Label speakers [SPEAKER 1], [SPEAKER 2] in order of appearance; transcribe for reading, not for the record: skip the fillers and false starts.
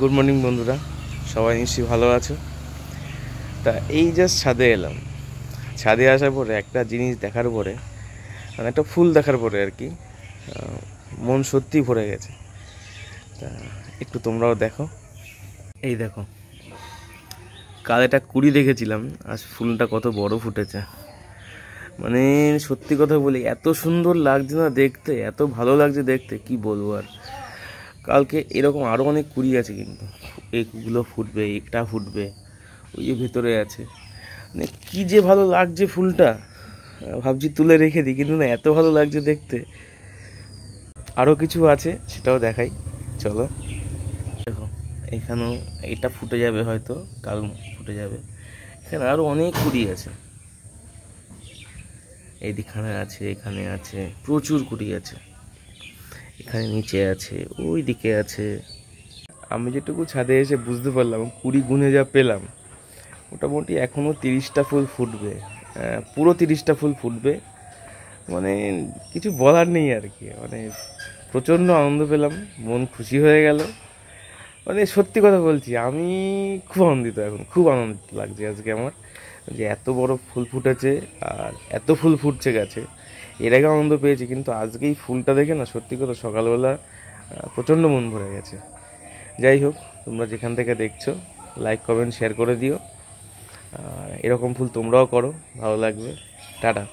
[SPEAKER 1] Good morning বন্ধুরা, সবাই নিশ্চয়ই ভালো আছো। তা এই জাস্ট ছাদে এলাম। ছাদে আসার পরে একটা জিনিস দেখার পরে, মানে একটা ফুল দেখার পরে আর কি, মন সত্যি ভরে গেছে। তা একটু তোমরাও দেখো। এই দেখো, কাল একটা কুড়ি দেখেছিলাম, আজ ফুলটা কত বড় ফুটেছে। মানে সত্যি কথা বলি, এত সুন্দর লাগছে না দেখতে, এত ভালো লাগছে দেখতে, কি বলবো আর। কালকে এরকম আরও অনেক কুড়ি আছে, কিন্তু এগুলো ফুটবে, একটা ফুটবে, ওই যে ভেতরে আছে। মানে কী যে ভালো লাগছে ফুলটা, ভাবছি তুলে রেখে দিই, কিন্তু না, এত ভালো লাগছে দেখতে। আরও কিছু আছে, সেটাও দেখাই, চলো। দেখো, এখানেও এটা ফুটে যাবে, হয়তো কাল ফুটে যাবে। এখানে আরও অনেক কুড়ি আছে, এইদিখানে আছে, এখানে আছে, প্রচুর কুড়ি আছে। এখানে নিচে আছে, ওই দিকে আছে। আমি যেটুকু ছাদে এসে বুঝতে পারলাম, কুড়ি গুনে যা পেলাম, মোটামুটি এখনও 30টা ফুল ফুটবে। পুরো 30টা ফুল ফুটবে। মানে কিছু বলার নেই আর কি। মানে প্রচণ্ড আনন্দ পেলাম, মন খুশি হয়ে গেল। মানে সত্যি কথা বলছি, আমি খুব আনন্দিত, এখন খুব আনন্দ লাগছে আজকে আমার, যে এত বড় ফুল ফুটেছে আর এত ফুল ফুটছে গাছে। এর আগে আনন্দ পেয়েছি, কিন্তু আজকে এই ফুলটা দেখে না, সত্যি কথা সকালবেলা প্রচণ্ড মন ভরে গেছে। যাই হোক, তোমরা যেখান থেকে দেখছো, লাইক কমেন্ট শেয়ার করে দিও। এরকম ফুল তোমরাও করো, ভালো লাগবে। টাটা।